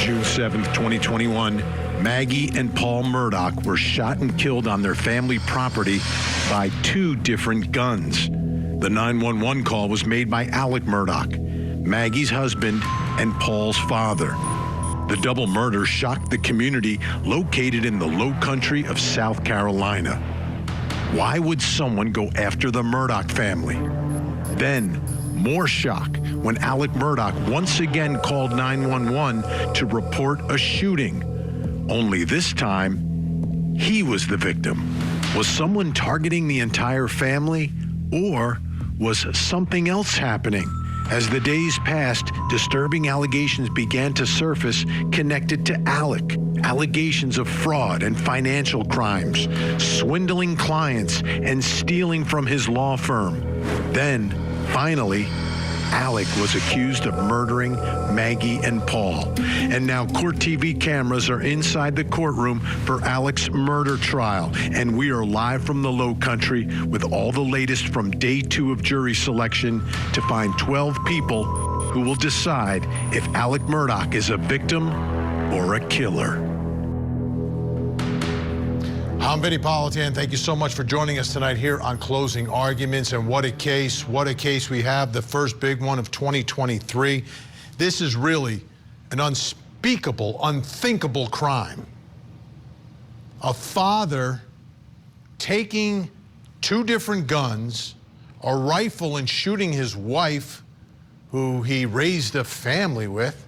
June 7th, 2021, Maggie and Paul Murdaugh were shot and killed on their family property by two different guns. The 911 call was made by Alec Murdaugh, Maggie's husband and Paul's father. The double murder shocked the community located in the low country of South Carolina. Why would someone go after the Murdaugh family? Then, more shock when Alec Murdaugh once again called 911 to report a shooting. Only this time, he was the victim. Was someone targeting the entire family, or was something else happening? As the days passed, disturbing allegations began to surface connected to Alec. Allegations of fraud and financial crimes, swindling clients, and stealing from his law firm. Then, finally, Alec was accused of murdering Maggie and Paul. And now Court TV cameras are inside the courtroom for Alec's murder trial. And we are live from the Low Country with all the latest from day 2 of jury selection to find 12 people who will decide if Alec Murdaugh is a victim or a killer. I'm Vinny Politan. Thank you so much for joining us tonight here on Closing Arguments. And what a case we have, the first big one of 2023. This is really an unspeakable, unthinkable crime. A father taking two different guns, a rifle, and shooting his wife, who he raised a family with,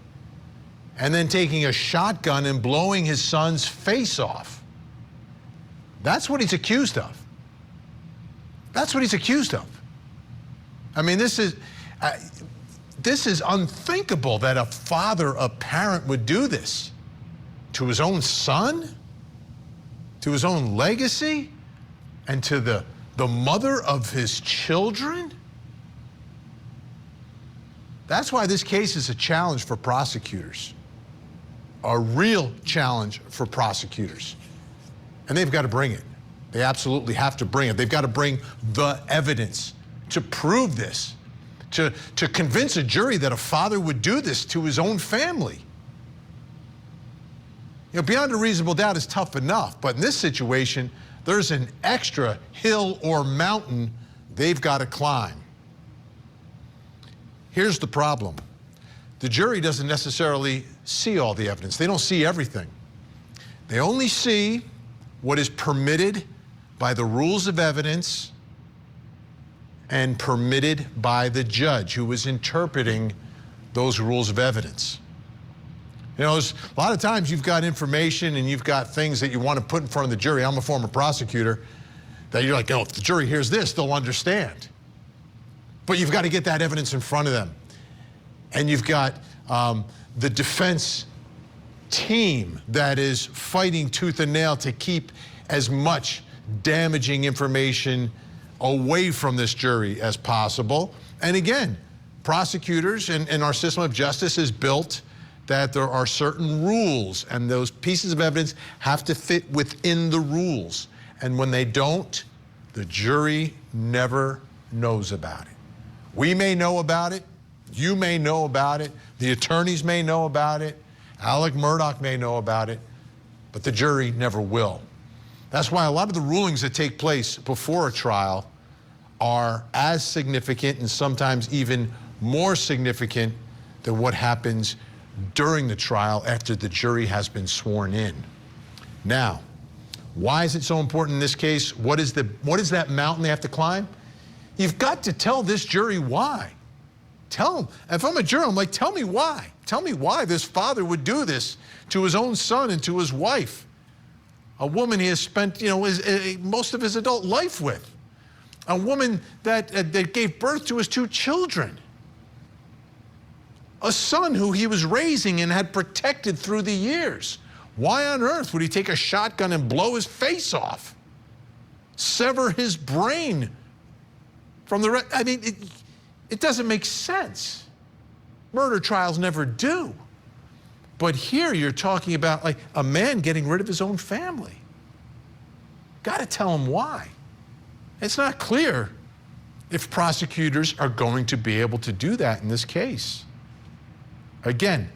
and then taking a shotgun and blowing his son's face off. That's what he's accused of. That's what he's accused of. I mean, this is unthinkable that a father, a parent would do this to his own son, to his own legacy, and to the mother of his children. That's why this case is a challenge for prosecutors, a real challenge for prosecutors. And they've got to bring it. They absolutely have to bring it. They've got to bring the evidence to prove this, to convince a jury that a father would do this to his own family. You know, beyond a reasonable doubt is tough enough, but in this situation, there's an extra hill or mountain they've got to climb. Here's the problem. The jury doesn't necessarily see all the evidence. They don't see everything. They only see what is permitted by the rules of evidence and permitted by the judge who is interpreting those rules of evidence. You know, a lot of times you've got information and you've got things that you want to put in front of the jury. I'm a former prosecutor, that you're like, oh, if the jury hears this, they'll understand. But you've got to get that evidence in front of them. And you've got the defense team that is fighting tooth and nail to keep as much damaging information away from this jury as possible. And again, prosecutors and our system of justice is built that there are certain rules, and those pieces of evidence have to fit within the rules. And when they don't, the jury never knows about it. We may know about it, you may know about it, the attorneys may know about it, Alec Murdaugh may know about it, but the jury never will. That's why a lot of the rulings that take place before a trial are as significant and sometimes even more significant than what happens during the trial after the jury has been sworn in. Now, why is it so important in this case? What is that mountain they have to climb? You've got to tell this jury why. Tell them. If I'm a juror, I'm like, tell me why. Tell me why this father would do this to his own son and to his wife, a woman he has spent, you know, most of his adult life with, a woman that gave birth to his two children, a son who he was raising and had protected through the years. Why on earth would he take a shotgun and blow his face off, sever his brain from the rest? I mean, it doesn't make sense. Murder trials never do. But here you're talking about like a man getting rid of his own family. Got to tell him why. It's not clear if prosecutors are going to be able to do that in this case. Again,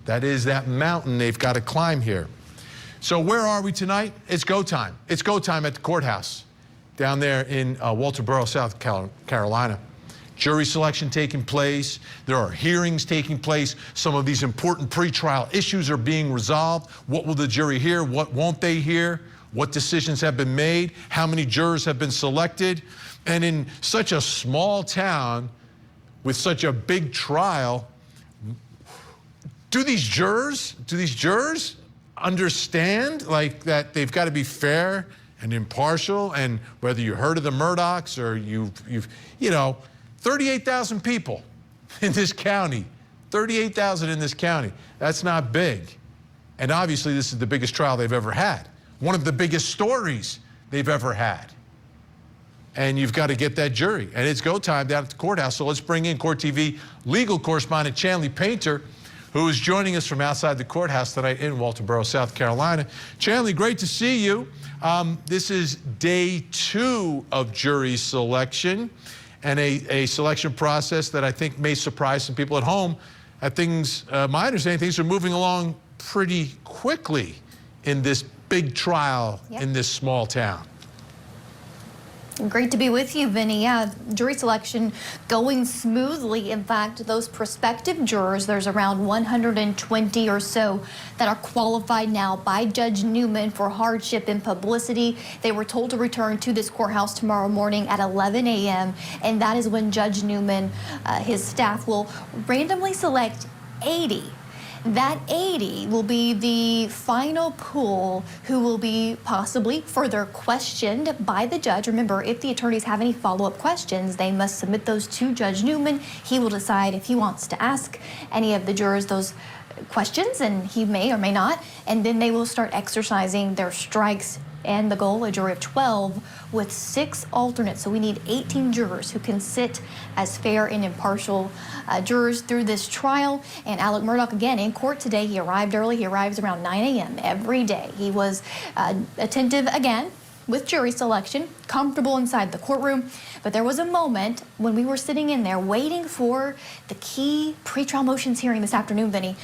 That is that mountain they've got to climb here. So where are we tonight? It's go time. It's go time at the courthouse down there in Walterboro, South Carolina. Jury selection taking place. There are hearings taking place. Some of these important pretrial issues are being resolved. What will the jury hear? What won't they hear? What decisions have been made? How many jurors have been selected? And in such a small town with such a big trial, do these jurors understand like that they've got to be fair and impartial? And whether you heard of the Murdaughs or you've 38,000 people in this county, 38,000 in this county. That's not big. And obviously this is the biggest trial they've ever had. One of the biggest stories they've ever had. And you've got to get that jury. And it's go time down at the courthouse. So let's bring in Court TV legal correspondent Chanley Painter, who is joining us from outside the courthouse tonight in Walterboro, South Carolina. Chanley, great to see you. This is day 2 of jury selection, and a selection process that I think may surprise some people at home. My understanding, things are moving along pretty quickly in this big trial in this small town. Great to be with you, Vinny. Yeah, jury selection going smoothly. In fact, those prospective jurors, there's around 120 or so that are qualified now by Judge Newman for hardship and publicity. They were told to return to this courthouse tomorrow morning at 11 a.m. and that is when Judge Newman, his staff will randomly select 80. That 80 will be the final pool who will be possibly further questioned by the judge. Remember, if the attorneys have any follow-up questions, they must submit those to Judge Newman. He will decide if he wants to ask any of the jurors those questions, and he may or may not, and then they will start exercising their strikes. And the goal, a jury of 12 with 6 alternates. So we need 18 jurors who can sit as fair and impartial jurors through this trial. And Alec Murdaugh, again, in court today. He arrived early. He arrives around 9 a.m. every day. He was attentive again with jury selection, comfortable inside the courtroom. But there was a moment when we were sitting in there waiting for the key pretrial motions hearing this afternoon, Vinny.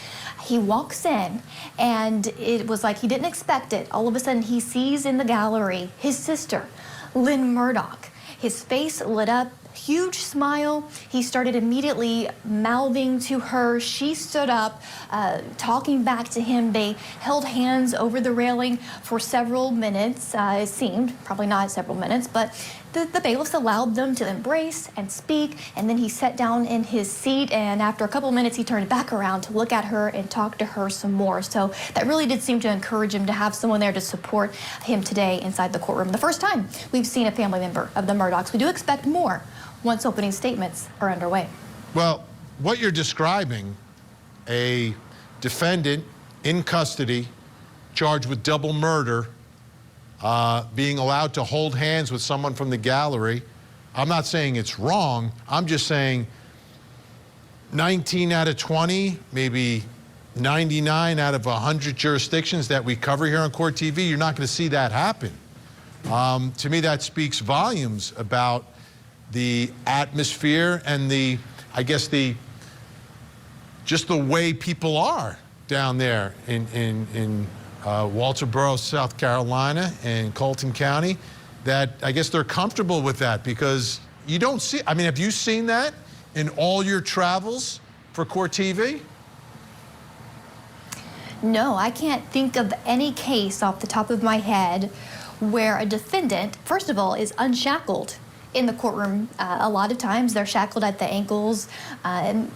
He walks in, and it was like he didn't expect it. All of a sudden, he sees in the gallery his sister, Lynn Murdaugh. His face lit up, huge smile. He started immediately mouthing to her. She stood up, talking back to him. They held hands over the railing for several minutes. It seemed, probably not several minutes, but the bailiffs allowed them to embrace and speak, and then he sat down in his seat, and after a couple minutes he turned back around to look at her and talk to her some more. So that really did seem to encourage him to have someone there to support him today inside the courtroom. The first time we've seen a family member of the Murdaughs. We do expect more once opening statements are underway. Well, what you're describing, a defendant in custody charged with double murder, being allowed to hold hands with someone from the gallery. I'm not saying it's wrong. I'm just saying 19 out of 20, maybe 99 out of 100 jurisdictions that we cover here on Court TV, you're not going to see that happen. To me, that speaks volumes about the atmosphere and just the way people are down there in Walterboro, South Carolina, and Colton County, that I guess they're comfortable with that, because you don't see, I mean, have you seen that in all your travels for Court TV? No, I can't think of any case off the top of my head where a defendant, first of all, is unshackled in the courtroom. A lot of times they're shackled at the ankles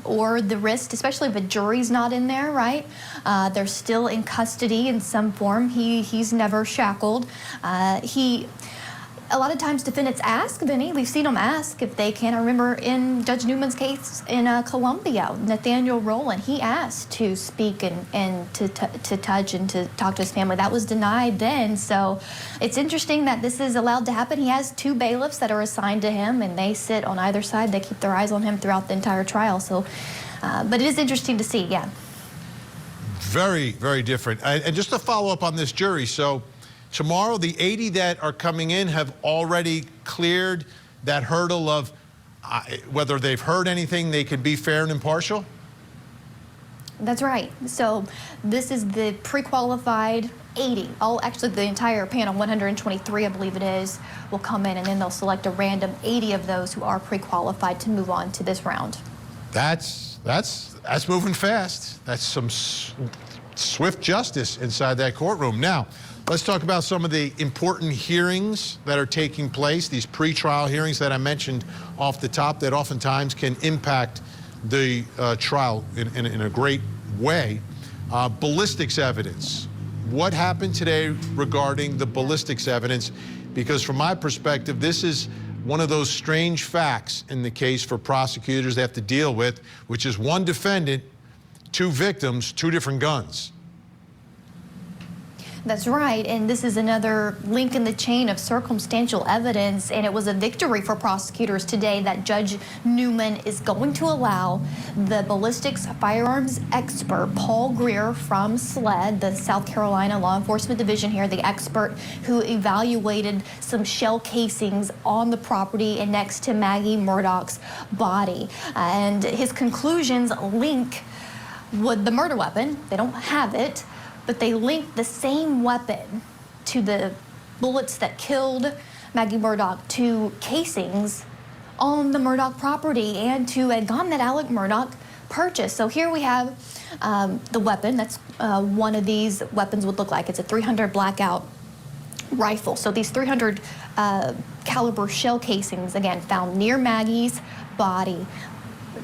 or the wrist, especially if a jury's not in there, right? They're still in custody in some form. He's never shackled. A lot of times defendants ask, Vinny, we've seen them ask if they can. I remember in Judge Newman's case in Columbia, Nathaniel Rowland, he asked to speak and to touch and to talk to his family. That was denied then. So it's interesting that this is allowed to happen. He has 2 bailiffs that are assigned to him, and they sit on either side. They keep their eyes on him throughout the entire trial. So, but it is interesting to see, yeah. Very, very different. And just to follow up on this jury, so tomorrow, the 80 that are coming in have already cleared that hurdle of whether they've heard anything, they can be fair and impartial? That's right. So this is the pre-qualified 80. Actually, the entire panel, 123, I believe it is, will come in, and then they'll select a random 80 of those who are pre-qualified to move on to this round. That's moving fast. That's some swift justice inside that courtroom. Now, let's talk about some of the important hearings that are taking place, these pre-trial hearings that I mentioned off the top that oftentimes can impact the trial in a great way. Ballistics evidence. What happened today regarding the ballistics evidence? Because from my perspective, this is one of those strange facts in the case for prosecutors they have to deal with, which is one defendant, two victims, two different guns. That's right, and this is another link in the chain of circumstantial evidence, and it was a victory for prosecutors today that Judge Newman is going to allow the ballistics firearms expert, Paul Greer from SLED, the South Carolina Law Enforcement Division here, the expert who evaluated some shell casings on the property and next to Maggie Murdaugh's body. And his conclusions link with the murder weapon. They don't have it, but they linked the same weapon to the bullets that killed Maggie Murdaugh to casings on the Murdaugh property and to a gun that Alec Murdaugh purchased. So here we have the weapon. That's one of these weapons would look like. It's a .300 blackout rifle. So these .300 caliber shell casings, again, found near Maggie's body,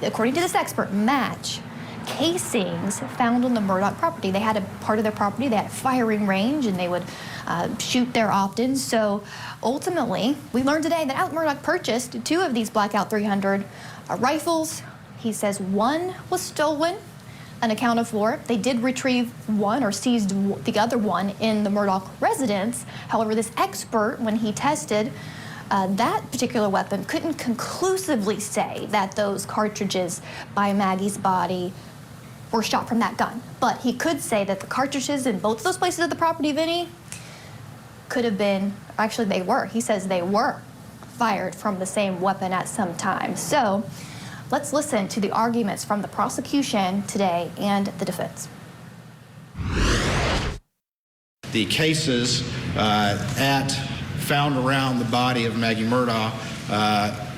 according to this expert, match casings found on the Murdaugh property. They had a part of their property, they had a firing range, and they would shoot there often. So ultimately, we learned today that Alec Murdaugh purchased two of these blackout .300 rifles. He says one was stolen, unaccounted for. They did retrieve one or seized the other one in the Murdaugh residence. However, this expert, when he tested that particular weapon, couldn't conclusively say that those cartridges by Maggie's body were shot from that gun. But he could say that the cartridges in both of those places of the property, Vinny, could have been, actually they were, he says they were fired from the same weapon at some time. So let's listen to the arguments from the prosecution today and the defense. The cases found around the body of Maggie Murdaugh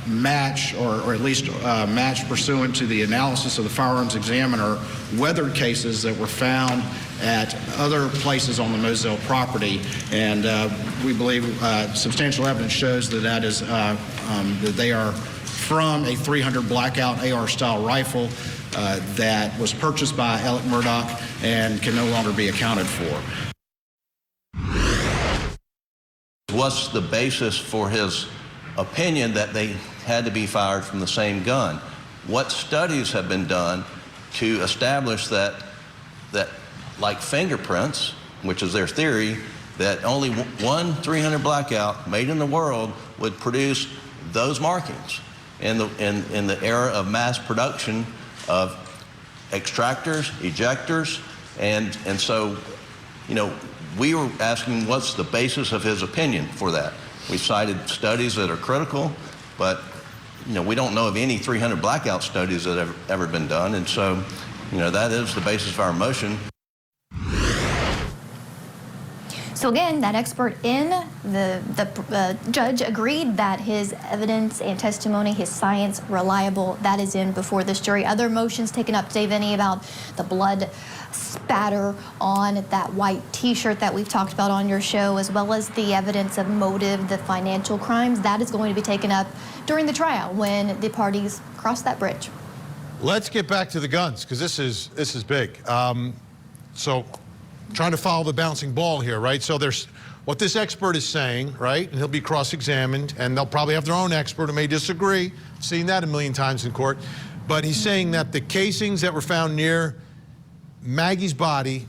match, or at least match pursuant to the analysis of the firearms examiner, weathered cases that were found at other places on the Moselle property, and we believe substantial evidence shows that that they are from a .300 blackout AR-style rifle that was purchased by Alec Murdaugh and can no longer be accounted for. What's the basis for his opinion that they had to be fired from the same gun? What studies have been done to establish that like fingerprints, which is their theory, that only one .300 blackout made in the world would produce those markings in the era of mass production of extractors, ejectors, and so, you know, we were asking what's the basis of his opinion for that. We cited studies that are critical, but you know, we don't know of any .300 blackout studies that have ever been done, and so, you know, that is the basis of our motion. So again, that expert in the judge agreed that his evidence and testimony, his science, reliable. That is in before this jury. Other motions taken up today, Vinny, about the blood spatter on that white T-shirt that we've talked about on your show, as well as the evidence of motive, the financial crimes. That is going to be taken up during the trial when the parties cross that bridge. Let's get back to the guns, because this is big. So trying to follow the bouncing ball here, right? So there's what this expert is saying, right? And he'll be cross-examined, and they'll probably have their own expert who may disagree. Seen that a million times in court. But he's saying that the casings that were found near Maggie's body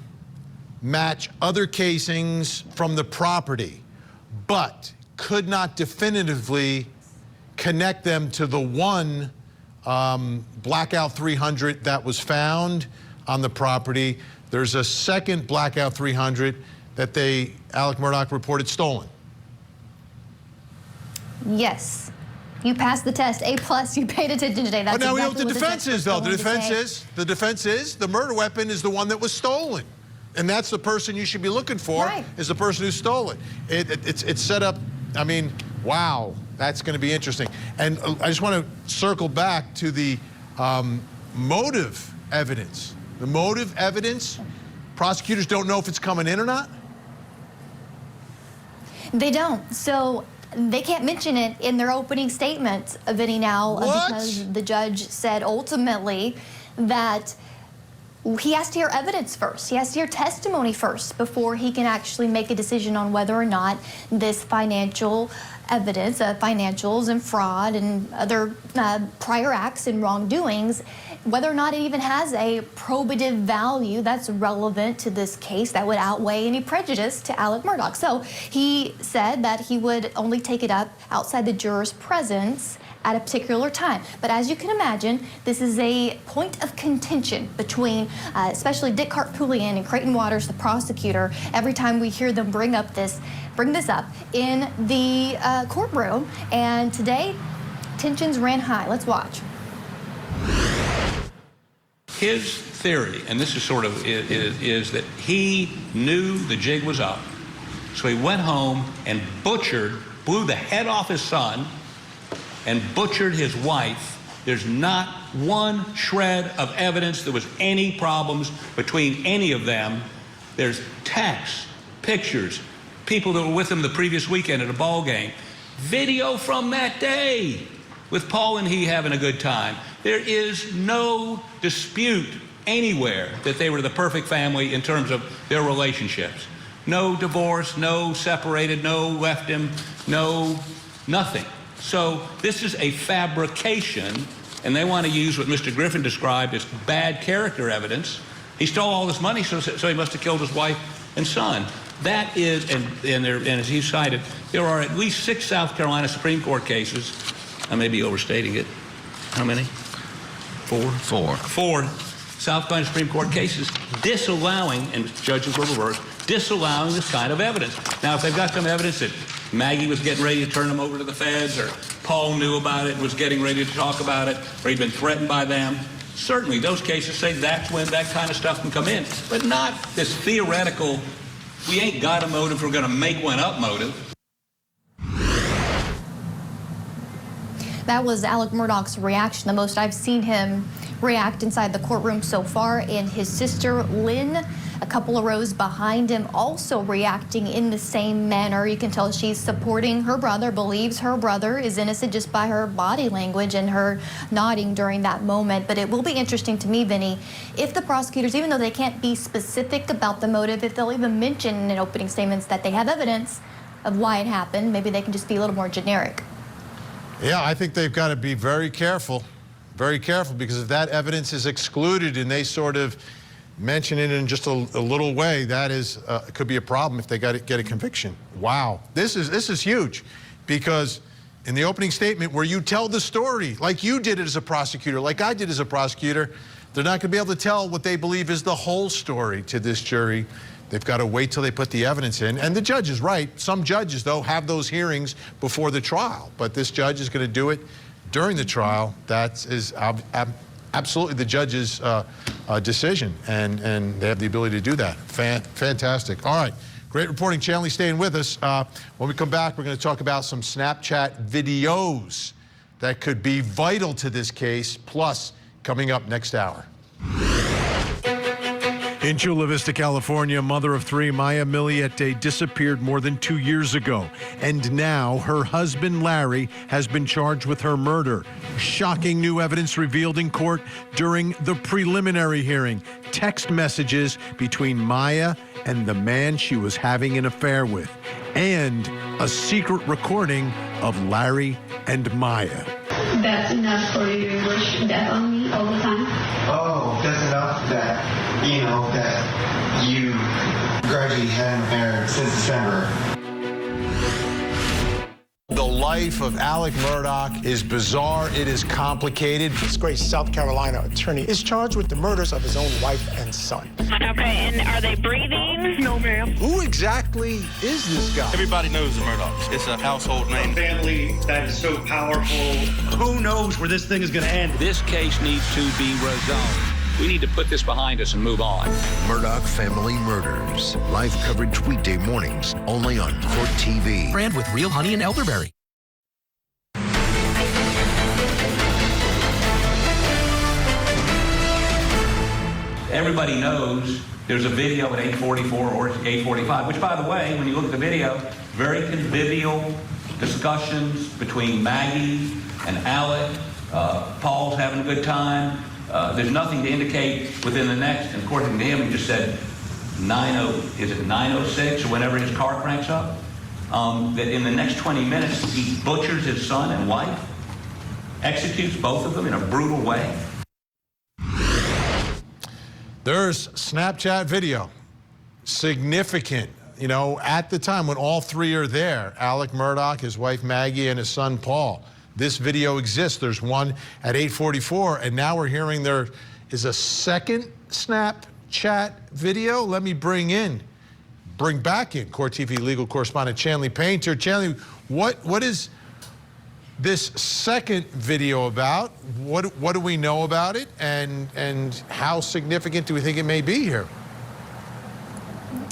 match other casings from the property, but could not definitively connect them to the one blackout .300 that was found on the property. There's a second blackout .300 that Alec Murdaugh reported stolen. Yes. You passed the test. A+. You paid attention today. That's But now we know what exactly the defense is, though. The defense is the murder weapon is the one that was stolen. And that's the person you should be looking for, right, is the person who stole it. It's set up, I mean, wow, that's going to be interesting. And I just want to circle back to the motive evidence. The motive evidence, prosecutors don't know if it's coming in or not? They don't. So they can't mention it in their opening statements, Vinny, now, because the judge said ultimately that he has to hear evidence first. He has to hear testimony first before he can actually make a decision on whether or not this financial evidence, financials and fraud and other prior acts and wrongdoings, whether or not it even has a probative value that's relevant to this case that would outweigh any prejudice to Alec Murdaugh. So he said that he would only take it up outside the juror's presence at a particular time. But as you can imagine, this is a point of contention between especially Dick Cartpoulian and Creighton Waters, the prosecutor, every time we hear them bring this up in the courtroom. And today, tensions ran high. Let's watch. His theory, and this is sort of, is that he knew the jig was up, so he went home and blew the head off his son, and butchered his wife. There's not one shred of evidence there was any problems between any of them. There's texts, pictures, people that were with him the previous weekend at a ball game, video from that day with Paul and he having a good time. There is no dispute anywhere that they were the perfect family in terms of their relationships. No divorce, no separated, no left him, no nothing. So this is a fabrication, and they want to use what Mr. Griffin described as bad character evidence. He stole all this money, so he must have killed his wife and son. That is, and as he cited, there are at least 6 South Carolina Supreme Court cases. I may be overstating it. How many? 4? 4. 4 South Carolina Supreme Court cases disallowing, and judges were reversed, disallowing this kind of evidence. Now, if they've got some evidence that Maggie was getting ready to turn them over to the feds, or Paul knew about it and was getting ready to talk about it, or he'd been threatened by them, certainly those cases say that's when that kind of stuff can come in, but not this theoretical, we ain't got a motive, we're going to make one up motive. That was Alec Murdaugh's reaction, the most I've seen him react inside the courtroom so far. And his sister, Lynn, a couple of rows behind him, also reacting in the same manner. You can tell she's supporting her brother, believes her brother is innocent just by her body language and her nodding during that moment. But it will be interesting to me, Vinny, if the prosecutors, even though they can't be specific about the motive, if they'll even mention in opening statements that they have evidence of why it happened, maybe they can just be a little more generic. Yeah, I think they've got to be very careful, because if that evidence is excluded and they sort of mention it in just a little way, that is could be a problem if they get a conviction. Wow, this is huge, because in the opening statement where you tell the story like you did it as a prosecutor, like I did as a prosecutor, they're not going to be able to tell what they believe is the whole story to this jury. They've got to wait till they put the evidence in. And the judge is right. Some judges, though, have those hearings before the trial. But this judge is going to do it during the trial. That is absolutely the judge's decision. And they have the ability to do that. Fantastic. All right. Great reporting, Chanley, staying with us. When we come back, we're going to talk about some Snapchat videos that could be vital to this case, plus coming up next hour. In Chula Vista, California, mother of 3, Maya Miliete, disappeared more than 2 years ago. And now her husband, Larry, has been charged with her murder. Shocking new evidence revealed in court during the preliminary hearing. Text messages between Maya and the man she was having an affair with. And a secret recording of Larry and Maya. That's enough for you to wish death on me all the time? Oh, that's enough that, you know, that you gradually had an affair since December. The life of Alec Murdaugh is bizarre. It is complicated. This great South Carolina attorney is charged with the murders of his own wife and son. Okay, and are they breathing? No, ma'am. Who exactly is this guy? Everybody knows the Murdaughs. It's a household name. A family that is so powerful. Who knows where this thing is going to end? This case needs to be resolved. We need to put this behind us and move on. Murdaugh Family Murders. Live coverage weekday mornings, only on Court TV. Brand with real honey and elderberry. Everybody knows there's a video at 8:44 or 8:45, which, by the way, when you look at the video, very convivial discussions between Maggie and Alec. Paul's having a good time. There's nothing to indicate within the next, and according to him, he just said 9:06 or whenever his car cranks up, that in the next 20 minutes he butchers his son and wife, executes both of them in a brutal way. There's Snapchat video. Significant. You know, at the time when all three are there, Alec Murdaugh, his wife Maggie, and his son Paul. This video exists. There's one at 8:44, and now we're hearing there is a second Snapchat video. Let me bring back in Court TV legal correspondent Chanley Painter. Chanley, what is this second video about? What do we know about it, and how significant do we think it may be here?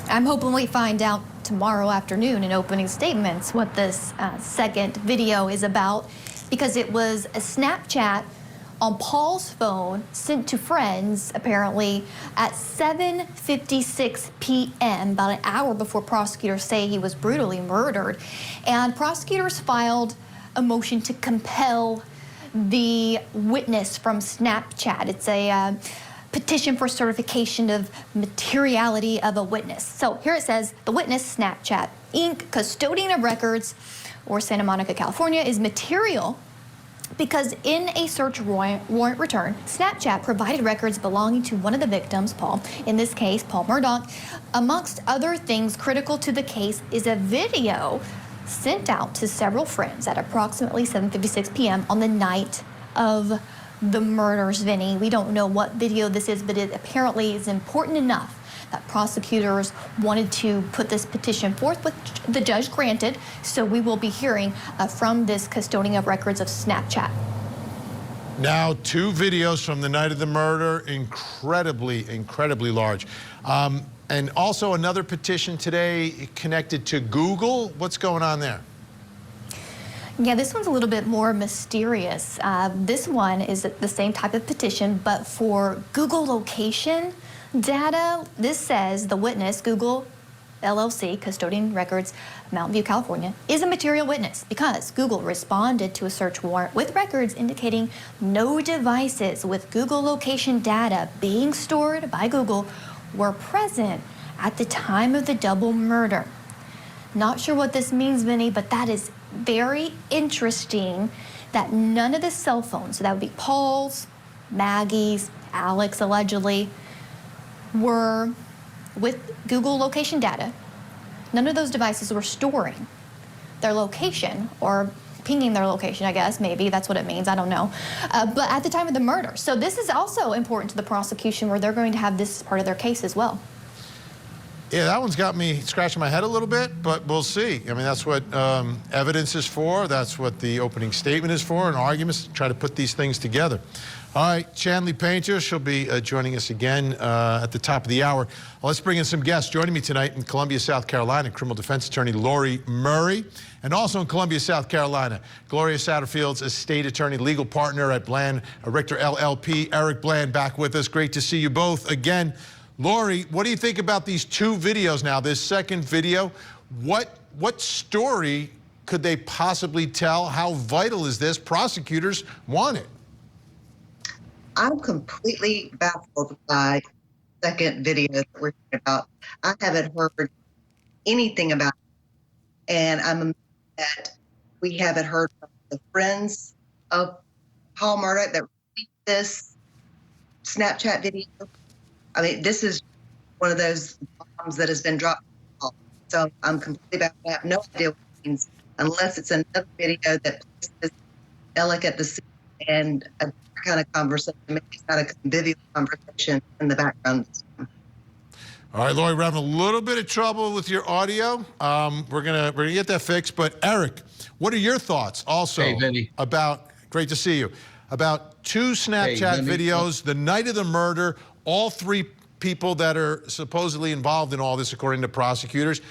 I'm hoping we find out tomorrow afternoon in opening statements what this second video is about, because it was a Snapchat on Paul's phone sent to friends apparently at 7:56 p.m., about an hour before prosecutors say he was brutally murdered. And prosecutors filed a motion to compel the witness from Snapchat. It's a petition for certification of materiality of a witness. So here it says, the witness, Snapchat Inc., custodian of records, or Santa Monica, California, is material because in a search warrant return, Snapchat provided records belonging to one of the victims, Paul, in this case, Paul Murdaugh. Amongst other things critical to the case is a video sent out to several friends at approximately 7:56 p.m. on the night of the murders, Vinny. We don't know what video this is, but it apparently is important enough that prosecutors wanted to put this petition forth, which the judge granted. So we will be hearing from this custodian of records of Snapchat. Now, two videos from the night of the murder, incredibly large. And also another petition today connected to Google. What's going on there? Yeah, this one's a little bit more mysterious. This one is the same type of petition, but for Google location data. This says the witness, Google LLC, custodian records, Mountain View, California, is a material witness because Google responded to a search warrant with records indicating no devices with Google location data being stored by Google were present at the time of the double murder. Not sure what this means, Vinny, but that is very interesting that none of the cell phones, so that would be Paul's, Maggie's, Alex allegedly, were with Google location data. None of those devices were storing their location or pinging their location, I guess, maybe that's what it means, I don't know. But at the time of the murder. So this is also important to the prosecution where they're going to have this as part of their case as well. Yeah, that one's got me scratching my head a little bit, but we'll see. I mean, that's what evidence is for. That's what the opening statement is for, and arguments to try to put these things together. All right, Chanley Painter, she'll be joining us again at the top of the hour. Let's bring in some guests. Joining me tonight in Columbia, South Carolina, criminal defense attorney Lori Murray, and also in Columbia, South Carolina, Gloria Satterfield's estate attorney, legal partner at Bland Richter LLP, Eric Bland, back with us. Great to see you both again. Lori, what do you think about these two videos now, this second video? What story could they possibly tell? How vital is this? Prosecutors want it. I'm completely baffled by the second video that we're talking about. I haven't heard anything about it, and I'm amazed that we haven't heard from the friends of Paul Murdaugh that released this Snapchat video. I mean, this is one of those bombs that has been dropped. So I'm completely baffled. I have no idea what it means. unless it's another video that places Alec at the scene and a kind of conversation, maybe it's not a convivial conversation in the background. All right, Lori, we're having a little bit of trouble with your audio. We're gonna get that fixed. But Eric, what are your thoughts also about? Great to see you. About 2 Snapchat videos the night of the murder. All 3 people that are supposedly involved in all this, according to prosecutors.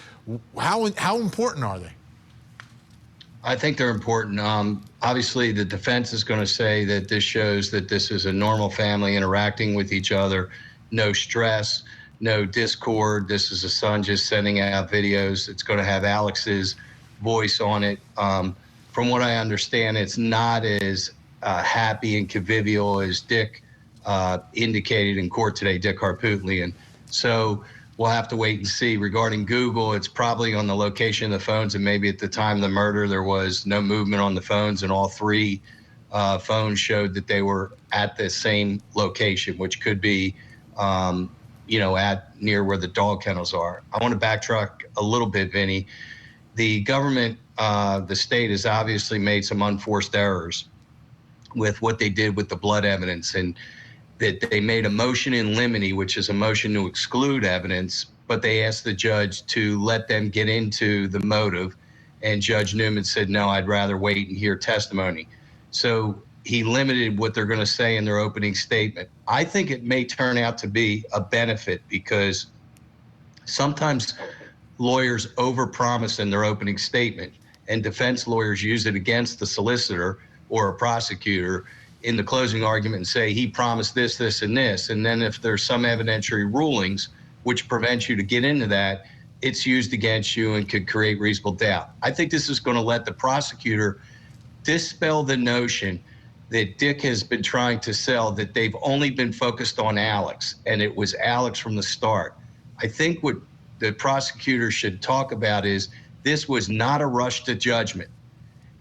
How important are they? I think they're important. Obviously, the defense is going to say that this shows that this is a normal family interacting with each other, no stress, no discord. This is a son just sending out videos. It's going to have Alex's voice on it. From what I understand, it's not as happy and convivial as Dick indicated in court today, Dick Harpootlian. So we'll have to wait and see. Regarding Google, it's probably on the location of the phones, and maybe at the time of the murder there was no movement on the phones, and all 3 phones showed that they were at the same location, which could be at near where the dog kennels are. I want to backtrack a little bit, Vinny. The government, the state has obviously made some unforced errors with what they did with the blood evidence, and that they made a motion in limine, which is a motion to exclude evidence, but they asked the judge to let them get into the motive, and Judge Newman said, no, I'd rather wait and hear testimony. So he limited what they're going to say in their opening statement. I think it may turn out to be a benefit, because sometimes lawyers overpromise in their opening statement, and defense lawyers use it against the solicitor or a prosecutor in the closing argument and say, he promised this, this, and this. And then if there's some evidentiary rulings which prevent you to get into that, it's used against you and could create reasonable doubt. I think this is going to let the prosecutor dispel the notion that Dick has been trying to sell, that they've only been focused on Alex, and it was Alex from the start. I think what the prosecutor should talk about is, this was not a rush to judgment.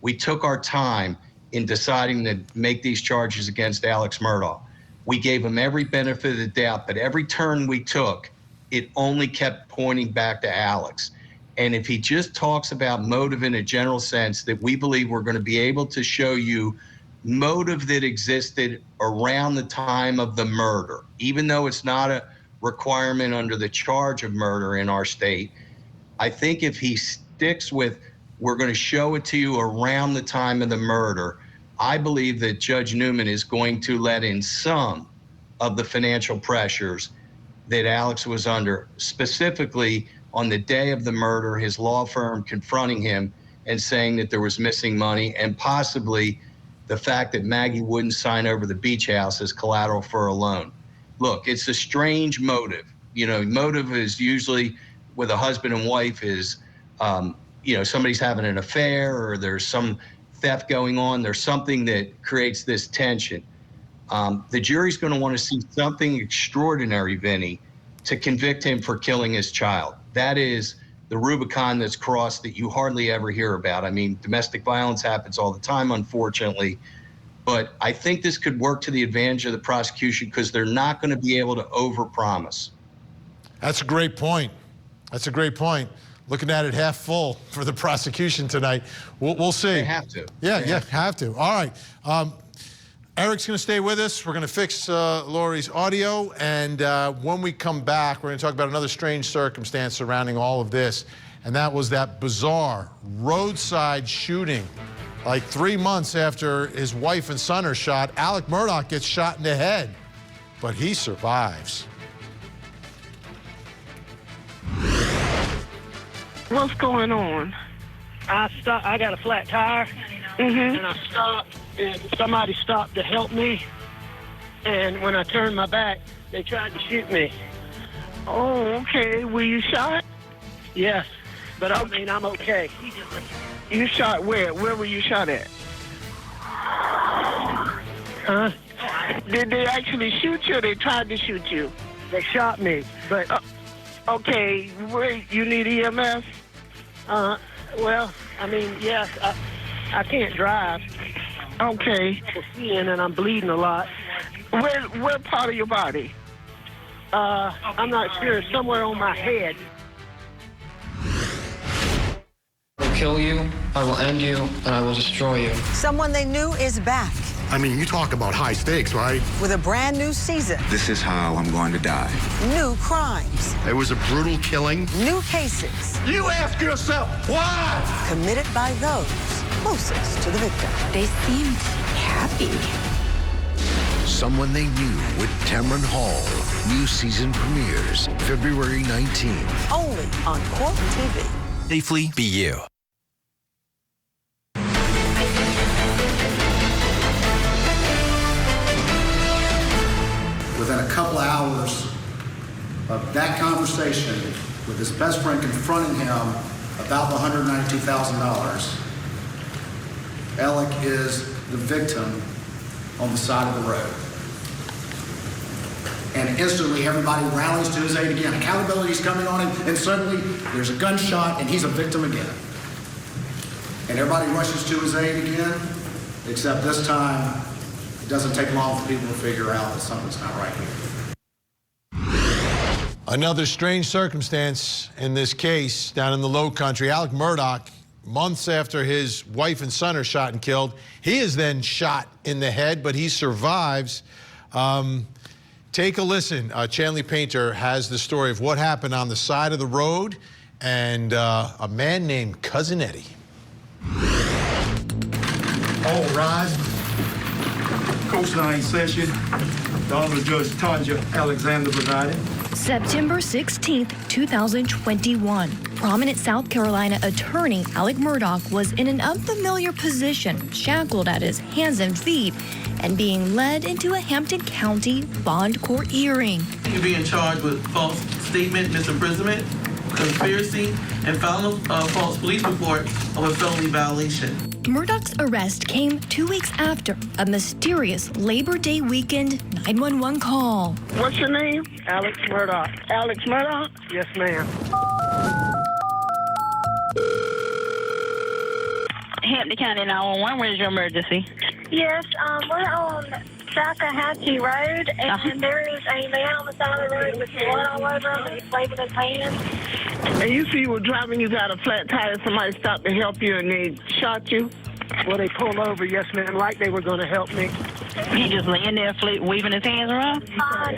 We took our time in deciding to make these charges against Alex Murdaugh. We gave him every benefit of the doubt, but every turn we took, it only kept pointing back to Alex. And if he just talks about motive in a general sense, that we believe we're going to be able to show you motive that existed around the time of the murder, even though it's not a requirement under the charge of murder in our state. I think if he sticks with, we're going to show it to you around the time of the murder, I believe that Judge Newman is going to let in some of the financial pressures that Alex was under, specifically on the day of the murder, his law firm confronting him and saying that there was missing money, and possibly the fact that Maggie wouldn't sign over the beach house as collateral for a loan. Look, it's a strange motive. Motive is usually with a husband and wife is, somebody's having an affair, or there's some theft going on. There's something that creates this tension. The jury's going to want to see something extraordinary, Vinny, to convict him for killing his child. That is the Rubicon that's crossed that you hardly ever hear about. I mean, domestic violence happens all the time, unfortunately. But I think this could work to the advantage of the prosecution, because they're not going to be able to overpromise. That's a great point. That's a great point. Looking at it half full for the prosecution tonight. We'll see. They have to. Yeah, have to. All right. Eric's going to stay with us. We're going to fix Lori's audio. And when we come back, we're going to talk about another strange circumstance surrounding all of this. And that was that bizarre roadside shooting. Like 3 months after his wife and son are shot, Alec Murdaugh gets shot in the head, but he survives. What's going on? I got a flat tire, and I stopped, and somebody stopped to help me. And when I turned my back, they tried to shoot me. Oh, okay. Were you shot? Yes, but I mean, I'm okay. You shot where? Where were you shot at? Huh? Did they actually shoot you, or they tried to shoot you? They shot me, but... Okay, where you need EMS? Well, I mean, yes, I can't drive. Okay. And I'm bleeding a lot. Where part of your body? I'm not sure. Somewhere on my head. kill you, I will end you, and I will destroy you. Someone they knew is back. I mean, you talk about high stakes, right? With a brand new season. This is how I'm going to die. New crimes. It was a brutal killing. New cases. You ask yourself, why? Committed by those closest to the victim. They seemed happy. Someone They Knew with Tamron Hall. New season premieres February 19th. Only on Court TV. Safely be you. Within a couple of hours of that conversation with his best friend confronting him about the $192,000, Alec is the victim on the side of the road. And instantly everybody rallies to his aid again. Accountability's coming on him, and suddenly there's a gunshot and he's a victim again. And everybody rushes to his aid again, except this time it doesn't take long for people to figure out that something's not right here. Another strange circumstance in this case down in the Low Country. Alec Murdaugh, months after his wife and son are shot and killed, he is then shot in the head, but he survives. Take a listen. Chanley Painter has the story of what happened on the side of the road and a man named Cousin Eddie. All rise. Court now in session. The Honorable Judge Tanja Alexander presiding. September 16th, 2021. Prominent South Carolina attorney Alec Murdaugh was in an unfamiliar position, shackled at his hands and feet, and being led into a Hampton County bond court hearing. You're being charged with false statement, misimprisonment, conspiracy, and filing a false police report of a felony violation. Murdaugh's arrest came 2 weeks after a mysterious Labor Day weekend 911 call. What's your name? Alex Murdaugh. Alex Murdaugh? Yes, ma'am. Hampton County 911, where's your emergency? Yes, we're on Salcahatchee Road, and there is a man on the side of the road with blood all over him, and he's waving his hands. And you see you were driving, you got a flat tire, somebody stopped to help you, and they shot you? Well, they pulled over, yes, ma'am, like they were going to help me. He just laying there waving his hands around?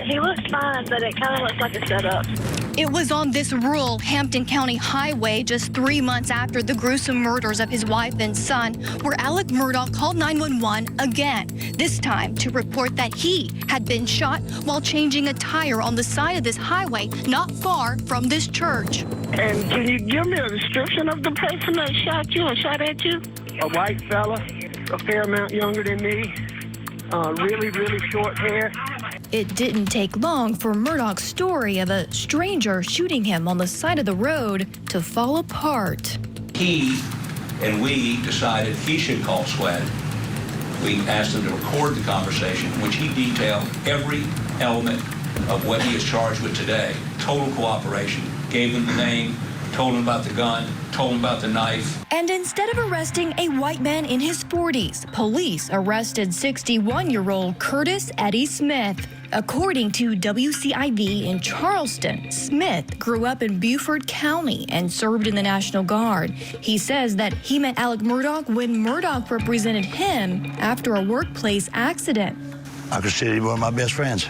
He looks fine, but it kind of looks like a setup. It was on this rural Hampton County highway just 3 months after the gruesome murders of his wife and son, where Alec Murdaugh called 911 again, this time to report that he had been shot while changing a tire on the side of this highway not far from this church. And can you give me a description of the person that shot you or shot at you? A white fella, a fair amount younger than me, really, really short hair. It didn't take long for Murdaugh's story of a stranger shooting him on the side of the road to fall apart. He and we decided he should call SWED. We asked him to record the conversation, in which he detailed every element of what he is charged with today. Total cooperation. Gave him the name, told him about the gun, told him about the knife. And instead of arresting a white man in his 40s, police arrested 61-year-old Curtis Eddie Smith. According to WCIV in Charleston, Smith grew up in Beaufort County and served in the National Guard. He says that he met Alec Murdaugh when Murdaugh represented him after a workplace accident. I consider him one of my best friends.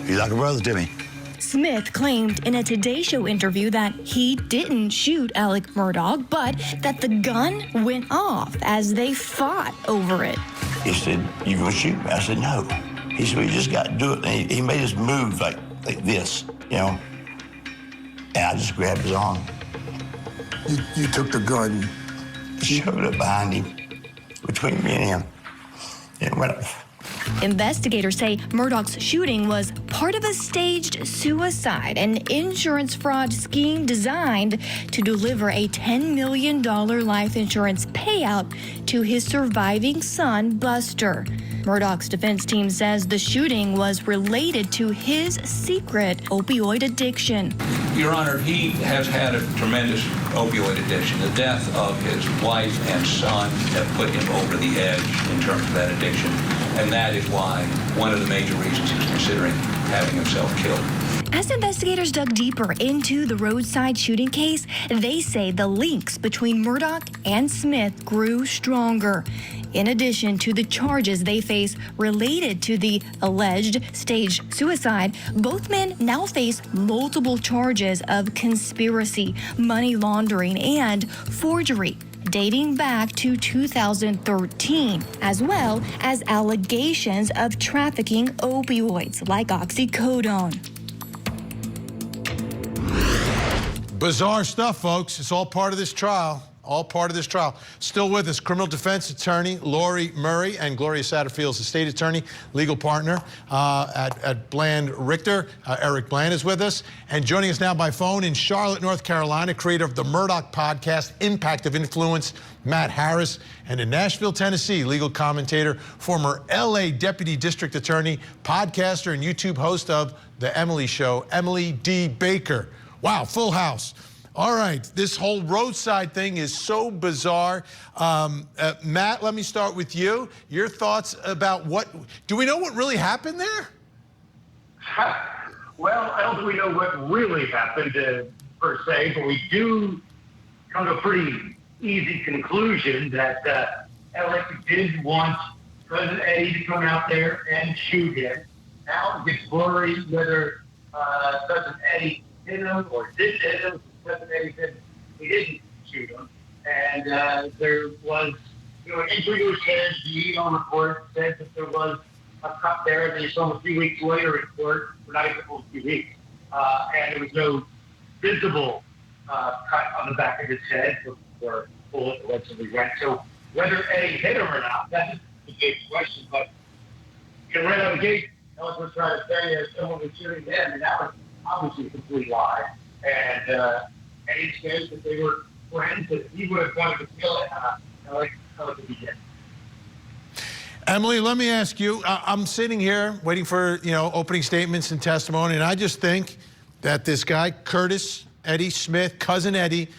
He's like a brother to me. Smith claimed in a Today Show interview that he didn't shoot Alec Murdaugh, but that the gun went off as they fought over it. He said, "You gonna shoot me?" I said, "No." He said, "We just got to do it." And he made us move like this, you know. And I just grabbed his arm. You took the gun, shoved it behind him, between me and him, and it went off. Investigators say Murdaugh's shooting was part of a staged suicide, an insurance fraud scheme designed to deliver a $10 million life insurance payout to his surviving son, Buster. Murdaugh's defense team says the shooting was related to his secret opioid addiction. Your Honor, he has had a tremendous opioid addiction. The death of his wife and son have put him over the edge in terms of that addiction. And that is why one of the major reasons he's considering having himself killed. As investigators dug deeper into the Roadside shooting case, they say the links between Murdaugh and Smith grew stronger. In addition to the charges they face related to the alleged staged suicide, both men now face multiple charges of conspiracy, money laundering, and forgery, dating back to 2013, as well as allegations of trafficking opioids like oxycodone. Bizarre stuff, folks. It's all part of this trial. All part of this trial. Still with us, criminal defense attorney Lori Murray and Gloria Satterfield's estate attorney, legal partner at Bland Richter. Eric Bland is with us. And joining us now by phone in Charlotte, North Carolina, creator of the Murdaugh podcast, Impact of Influence, Matt Harris. And in Nashville, Tennessee, legal commentator, former LA Deputy District Attorney, podcaster, and YouTube host of The Emily Show, Emily D. Baker. Wow, full house. All right, this whole Roadside thing is so bizarre. Matt, let me start with you. Your thoughts about do we know what really happened there? Well, I don't think we know what really happened per se, but we do come to a pretty easy conclusion that Alec did want Cousin Eddie to come out there and shoot him. Now it gets blurry whether Cousin Eddie hit him or did hit him. Cousin Eddie said he didn't shoot him. And there was, an injury to his head. The EO report said that there was a cut there. And they saw him a few weeks later in court. We're not even a few weeks. And there was no visible cut on the back of his head where a bullet allegedly went. So whether Eddie hit him or not, that's a big question. But right out of the gate, Alex was trying to say that someone was shooting him, and that was obviously a complete lie. And Eddie says that they were friends, that he would have wanted to kill Alex if he did. Emily, let me ask you, I'm sitting here waiting for, opening statements and testimony, and I just think that this guy, Curtis Eddie Smith, Cousin Eddie,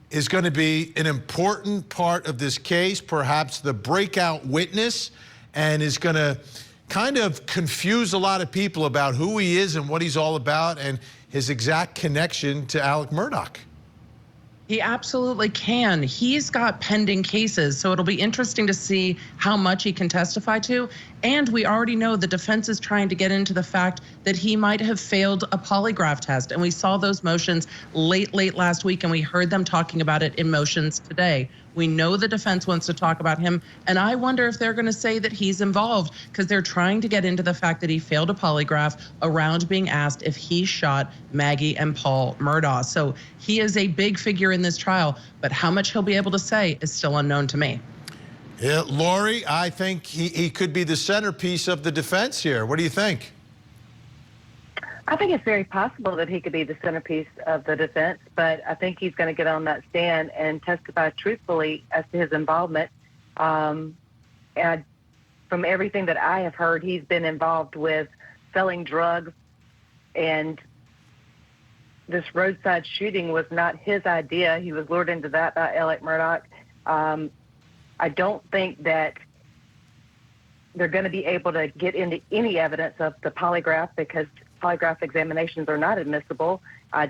is going to be an important part of this case, perhaps the breakout witness, and is going to kind of confuse a lot of people about who he is and what he's all about and his exact connection to Alec Murdaugh. He absolutely can. He's got pending cases, so it'll be interesting to see how much he can testify to. And we already know the defense is trying to get into the fact that he might have failed a polygraph test. And we saw those motions late last week, and we heard them talking about it in motions today. We know the defense wants to talk about him, and I wonder if they're going to say that he's involved because they're trying to get into the fact that he failed a polygraph around being asked if he shot Maggie and Paul Murdaugh. So he is a big figure in this trial, but how much he'll be able to say is still unknown to me. Yeah, Lori, I think he could be the centerpiece of the defense here. What do you think? I think it's very possible that he could be the centerpiece of the defense, but I think he's going to get on that stand and testify truthfully as to his involvement. And from everything that I have heard, he's been involved with selling drugs, and this Roadside shooting was not his idea. He was lured into that by Alec Murdaugh. I don't think that they're going to be able to get into any evidence of the polygraph because polygraph examinations are not admissible.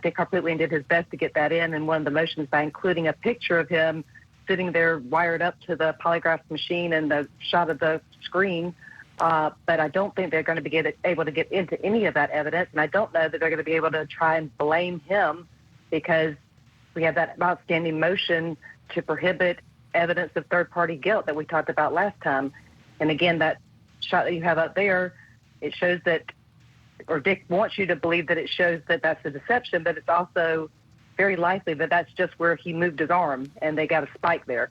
Dick Harpootlian did his best to get that in one of the motions by including a picture of him sitting there wired up to the polygraph machine and the shot of the screen. But I don't think they're going to be able to get into any of that evidence, and I don't know that they're going to be able to try and blame him because we have that outstanding motion to prohibit evidence of third-party guilt that we talked about last time. And again, that shot that you have up there, it shows that, or Dick wants you to believe that it shows that that's a deception, but it's also very likely that that's just where he moved his arm and they got a spike there.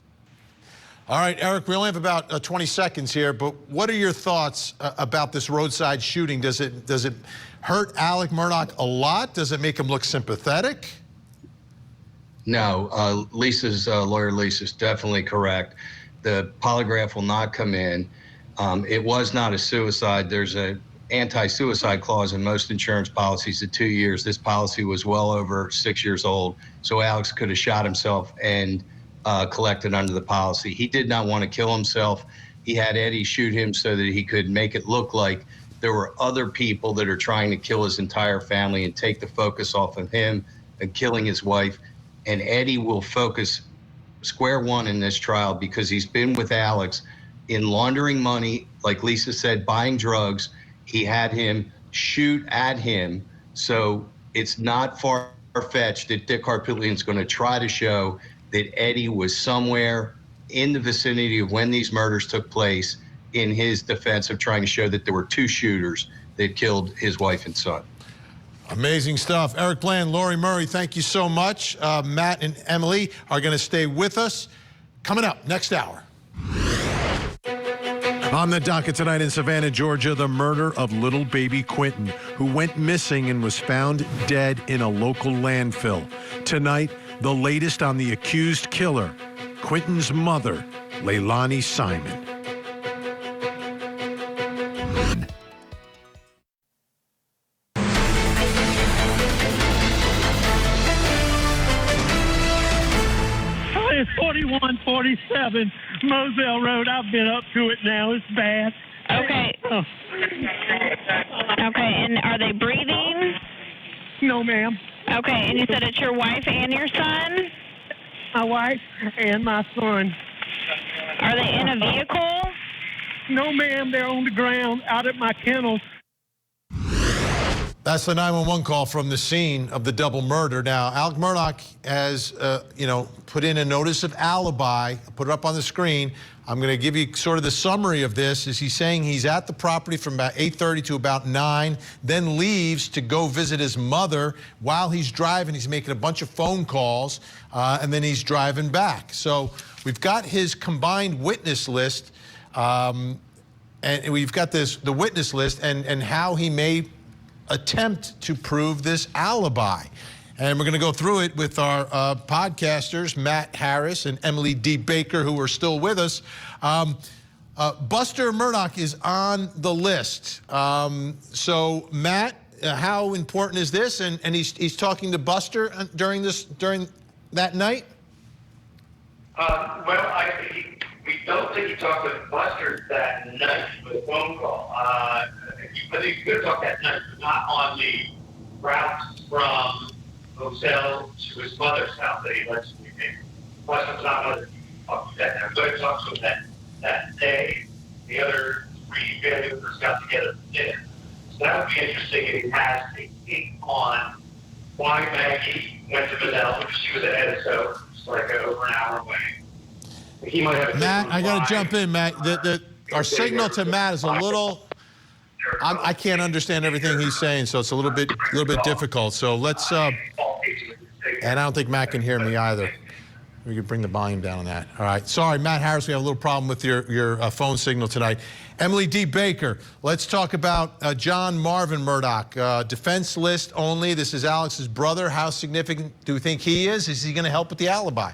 All right, Eric, we only have about 20 seconds here, but what are your thoughts about this Roadside shooting? Does it hurt Alec Murdaugh a lot? Does it make him look sympathetic? No, lawyer Lisa's definitely correct. The polygraph will not come in. It was not a suicide. There's a anti-suicide clause in most insurance policies at 2 years. This policy was well over 6 years old, so Alex could have shot himself and collected under the policy. He did not want to kill himself. He had Eddie shoot him so that he could make it look like there were other people that are trying to kill his entire family and take the focus off of him and killing his wife. And Eddie will focus square one in this trial because he's been with Alex in laundering money, like Lisa said, buying drugs. He had him shoot at him. So it's not far-fetched that Dick Harpootlian's going to try to show that Eddie was somewhere in the vicinity of when these murders took place in his defense of trying to show that there were two shooters that killed his wife and son. Amazing stuff. Eric Bland, Lori Murray, thank you so much. Matt and Emily are going to stay with us. Coming up next hour. On the docket tonight in Savannah, Georgia, the murder of little baby Quentin, who went missing and was found dead in a local landfill. Tonight, the latest on the accused killer, Quentin's mother, Leilani Simon. It's 4147 Moselle Road. I've been up to it now. It's bad. Okay. Oh. Okay, and are they breathing? No, ma'am. Okay, and you said it's your wife and your son? My wife and my son. Are they in a vehicle? No, ma'am. They're on the ground out at my kennels. That's the 911 call from the scene of the double murder. Now, Alec Murdaugh has, put in a notice of alibi, put it up on the screen. I'm going to give you sort of the summary of this. Is he's saying he's at the property from about 8:30 to about 9, then leaves to go visit his mother. While he's driving, he's making a bunch of phone calls, and then he's driving back. So we've got his combined witness list, and we've got the witness list and how he may attempt to prove this alibi. And we're going to go through it with our podcasters, Matt Harris and Emily D. Baker, who are still with us. Buster Murdaugh is on the list. So, Matt, how important is this? And he's talking to Buster during that night? We don't think he talked to Buster that night with a phone call. I think he could have talked that night, but not on the route from Moselle to his mother's house that he allegedly made. Buster's not going to talk to that night. We're going to talk to him that day. The other three family members got together for dinner. So that would be interesting if he has a take on why Maggie went to Moselle, because she was ahead of so it's like over an hour away. He might have Matt, I got to jump in, Matt. Our signal to Matt is a little. I can't understand everything he's saying, so it's a little bit difficult. So let's. And I don't think Matt can hear me either. We could bring the volume down on that. All right. Sorry, Matt Harris. We have a little problem with your phone signal tonight. Emily D. Baker. Let's talk about John Marvin Murdaugh. Defense list only. This is Alex's brother. How significant do you think he is? Is he going to help with the alibi?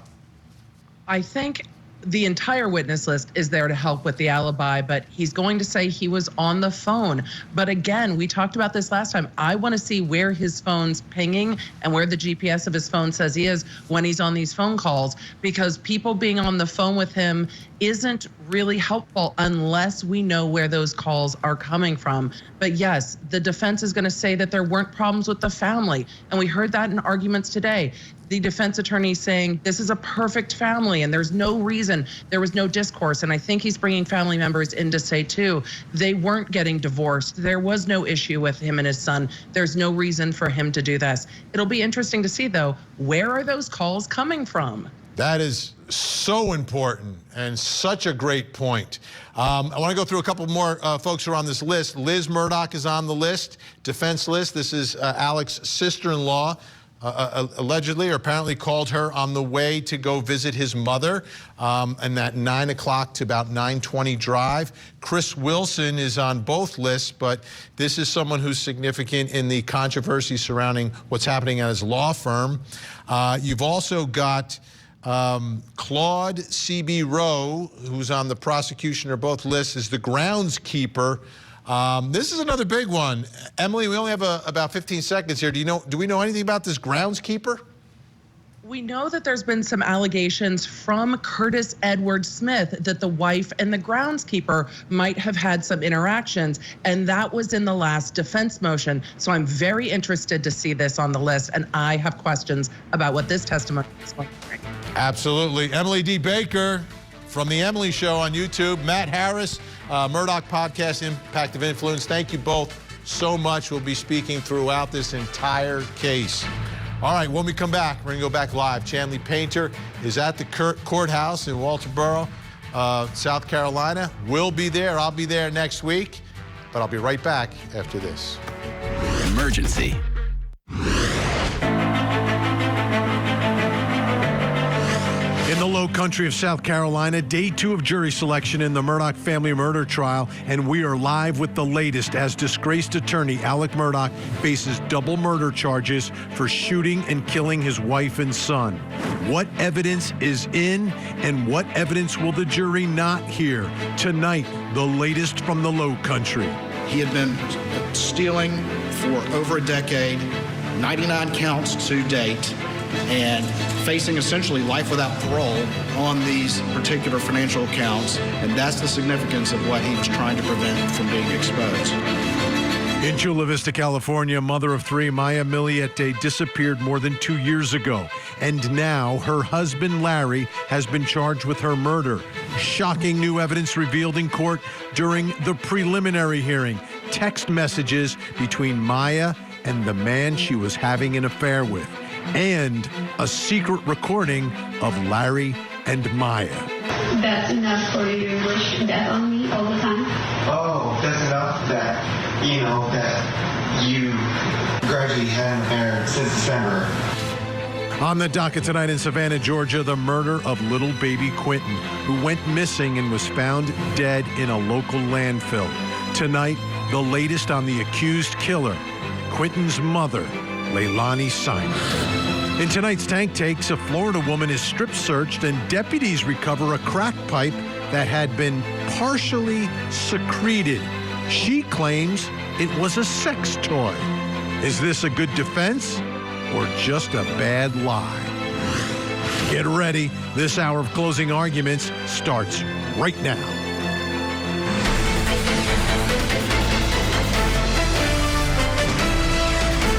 I think the entire witness list is there to help with the alibi, but he's going to say he was on the phone. But again, we talked about this last time. I want to see where his phone's pinging and where the GPS of his phone says he is when he's on these phone calls, because people being on the phone with him isn't really helpful unless we know where those calls are coming from. But yes, the defense is going to say that there weren't problems with the family. And we heard that in arguments today. The defense attorney saying this is a perfect family and there's no reason, there was no discourse. And I think he's bringing family members in to say too, they weren't getting divorced. There was no issue with him and his son. There's no reason for him to do this. It'll be interesting to see though, where are those calls coming from? That is so important and such a great point. I want to go through a couple more folks who are on this list. Liz Murdaugh is on the list, defense list. This is Alex's sister-in-law. Allegedly or apparently called her on the way to go visit his mother, and that 9 o'clock to about 9:20 drive. Chris Wilson is on both lists, but this is someone who's significant in the controversy surrounding what's happening at his law firm. You've also got Claude C.B. Rowe, who's on the prosecution or both lists, is the groundskeeper. This is another big one. Emily, we only have about 15 seconds here. Do we know anything about this groundskeeper? We know that there's been some allegations from Curtis Edward Smith that the wife and the groundskeeper might have had some interactions, and that was in the last defense motion. So I'm very interested to see this on the list, and I have questions about what this testimony is going to bring. Absolutely. Emily D. Baker from The Emily Show on YouTube. Matt Harris, Murdaugh Podcast, Impact of Influence. Thank you both so much. We'll be speaking throughout this entire case. All right, when we come back, we're going to go back live. Chanley Painter is at the courthouse in Walterboro, South Carolina. We'll be there. I'll be there next week, but I'll be right back after this. Emergency. In the low country of South Carolina, day 2 of jury selection in the Murdaugh family murder trial, and we are live with the latest as disgraced attorney Alec Murdaugh faces double murder charges for shooting and killing his wife and son. What evidence is in and what evidence will the jury not hear? Tonight, the latest from the low country. He had been stealing for over a decade, 99 counts to date, and facing essentially life without parole on these particular financial accounts, and that's the significance of what he was trying to prevent from being exposed. In Chula Vista, California, mother of 3, Maya Miliete, disappeared more than 2 years ago, and now her husband, Larry, has been charged with her murder. Shocking new evidence revealed in court during the preliminary hearing. Text messages between Maya and the man she was having an affair with, and a secret recording of Larry and Maya. That's enough for you to wish death on me all the time? Oh, that's enough that, that you gradually had an affair since December. On the docket tonight in Savannah, Georgia, the murder of little baby Quentin, who went missing and was found dead in a local landfill. Tonight, the latest on the accused killer, Quentin's mother, Leilani Simon. In tonight's Tank Takes, a Florida woman is strip searched and deputies recover a crack pipe that had been partially secreted. She claims it was a sex toy. Is this a good defense or just a bad lie? Get ready. This hour of closing arguments starts right now.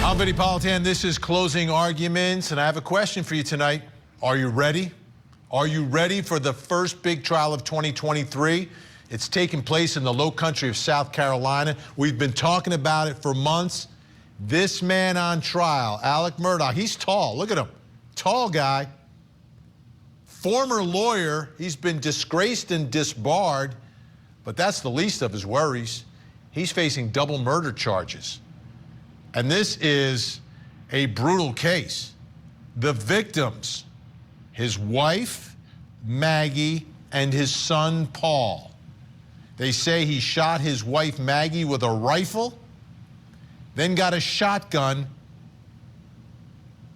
I'm Vinny Politan. This is Closing Arguments, and I have a question for you tonight. Are you ready? Are you ready for the first big trial of 2023? It's taking place in the low country of South Carolina. We've been talking about it for months. This man on trial, Alec Murdaugh, he's tall. Look at him. Tall guy. Former lawyer. He's been disgraced and disbarred, but that's the least of his worries. He's facing double murder charges. And this is a brutal case. The victims, his wife, Maggie, and his son, Paul. They say he shot his wife, Maggie, with a rifle, then got a shotgun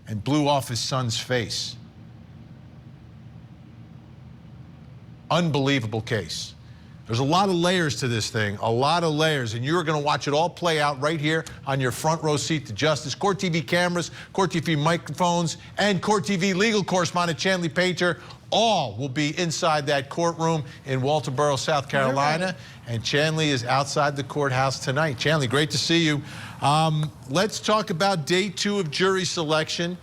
and blew off his son's face. Unbelievable case. There's a lot of layers to this thing, a lot of layers, and you're going to watch it all play out right here on your front row seat to justice. Court TV cameras, Court TV microphones, and Court TV legal correspondent Chanley Painter all will be inside that courtroom in Walterboro, South Carolina. And Chanley is outside the courthouse tonight. Chanley, great to see you. Let's talk about day 2 of jury selection.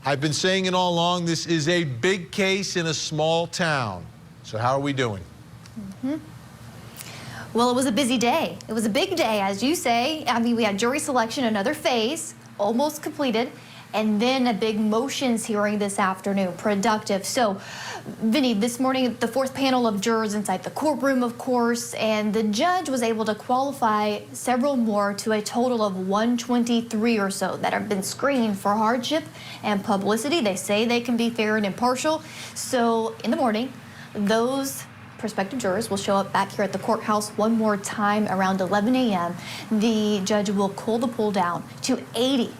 I've been saying it all along, this is a big case in a small town. So how are we doing? Well, it was a busy day. It was a big day, as you say. I mean, we had jury selection, another phase, almost completed, and then a big motions hearing this afternoon, productive. So, Vinny, this morning, the 4th panel of jurors inside the courtroom, of course, and the judge was able to qualify several more to a total of 123 or so that have been screened for hardship and publicity. They say they can be fair and impartial. So, in the morning, those prospective jurors will show up back here at the courthouse one more time around 11 a.m. The judge will cool the pool down to 80.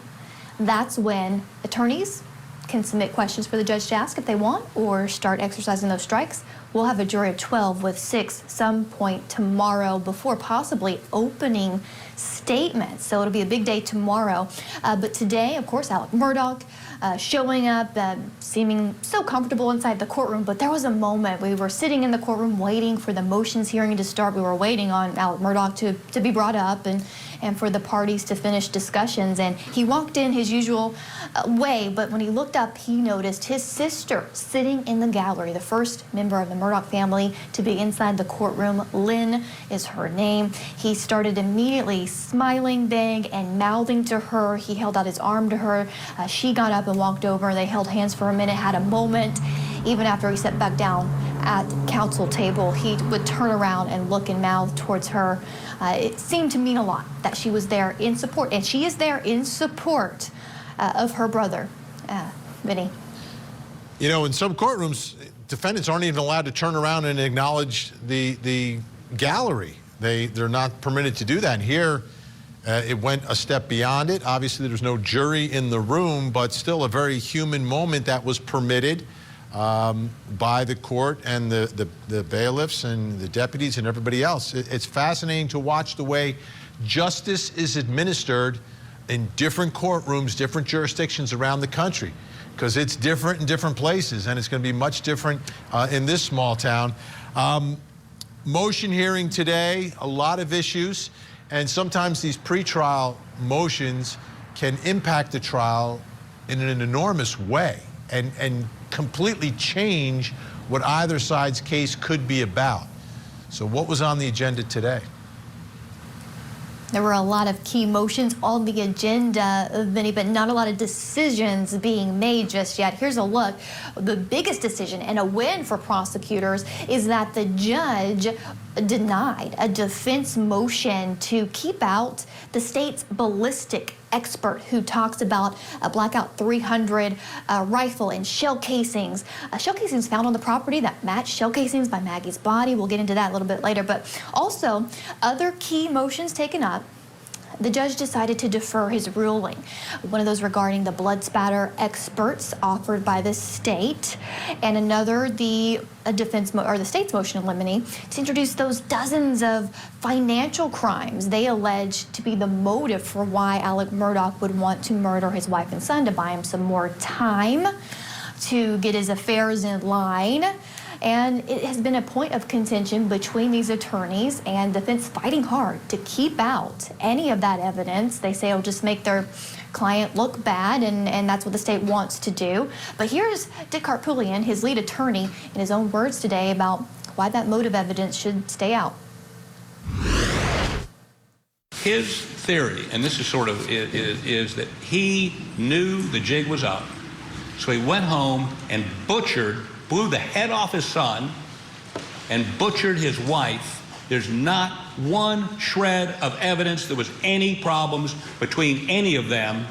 That's when attorneys can submit questions for the judge to ask if they want or start exercising those strikes. We'll have a jury of 12 with 6 some point tomorrow before possibly opening statements. So it'll be a big day tomorrow. But today, of course, Alec Murdaugh showing up, seeming so comfortable inside the courtroom. But there was a moment we were sitting in the courtroom waiting for the motions hearing to start. We were waiting on Alec Murdaugh to be brought up and for the parties to finish discussions. And he walked in his usual way, but when he looked up, he noticed his sister sitting in the gallery, the first member of the Murdaugh family to be inside the courtroom. Lynn is her name. He started immediately smiling big and mouthing to her. He held out his arm to her. She got up and walked over. They held hands for a minute, had a moment. Even after he sat back down at counsel table, he would turn around and look and mouth towards her. It seemed to mean a lot that she was there in support, and she is there in support of her brother, Vinny. You know, in some courtrooms, defendants aren't even allowed to turn around and acknowledge the gallery. They're not permitted to do that. And here, it went a step beyond it. Obviously, there's no jury in the room, but still a very human moment that was permitted by the court and the bailiffs and the deputies and everybody else. It's fascinating to watch the way justice is administered in different courtrooms, different jurisdictions around the country, because it's different in different places, and it's going to be much different in this small town. Motion hearing today, a lot of issues, and sometimes these pretrial motions can impact the trial in an enormous way and completely change what either side's case could be about. So what was on the agenda today? There were a lot of key motions on the agenda, Vinny, but not a lot of decisions being made just yet. Here's a look. The biggest decision and a win for prosecutors is that the judge denied a defense motion to keep out the state's ballistic expert who talks about a Blackout 300 rifle and shell casings. Shell casings found on the property that match shell casings by Maggie's body. We'll get into that a little bit later. But also, other key motions taken up. The judge decided to defer his ruling. One of those regarding the blood spatter experts offered by the state, and another the state's motion in limine to introduce those dozens of financial crimes they allege to be the motive for why Alec Murdaugh would want to murder his wife and son, to buy him some more time, to get his affairs in line. And it has been a point of contention between these attorneys and defense fighting hard to keep out any of that evidence. They say it'll just make their client look bad, and that's what the state wants to do. But here's Dick Harpootlian, his lead attorney, in his own words today about why that motive evidence should stay out. His theory, and this is sort of, is that he knew the jig was up, so he went home and blew the head off his son and butchered his wife. There's not one shred of evidence there was any problems between any of them.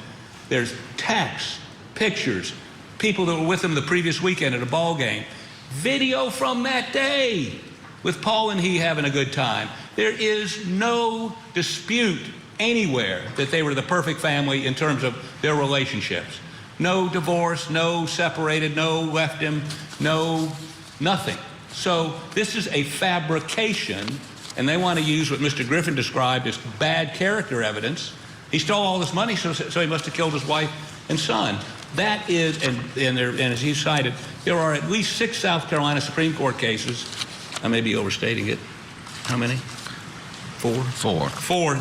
There's texts, pictures, people that were with him the previous weekend at a ball game, video from that day with Paul and he having a good time. There is no dispute anywhere that they were the perfect family in terms of their relationships. No divorce, no separated, no left him, no nothing. So this is a fabrication, and they want to use what Mr. Griffin described as bad character evidence. He stole all this money, so he must have killed his wife and son. That is, and as he cited, there are at least 6 South Carolina Supreme Court cases. I may be overstating it. How many? 4? 4. 4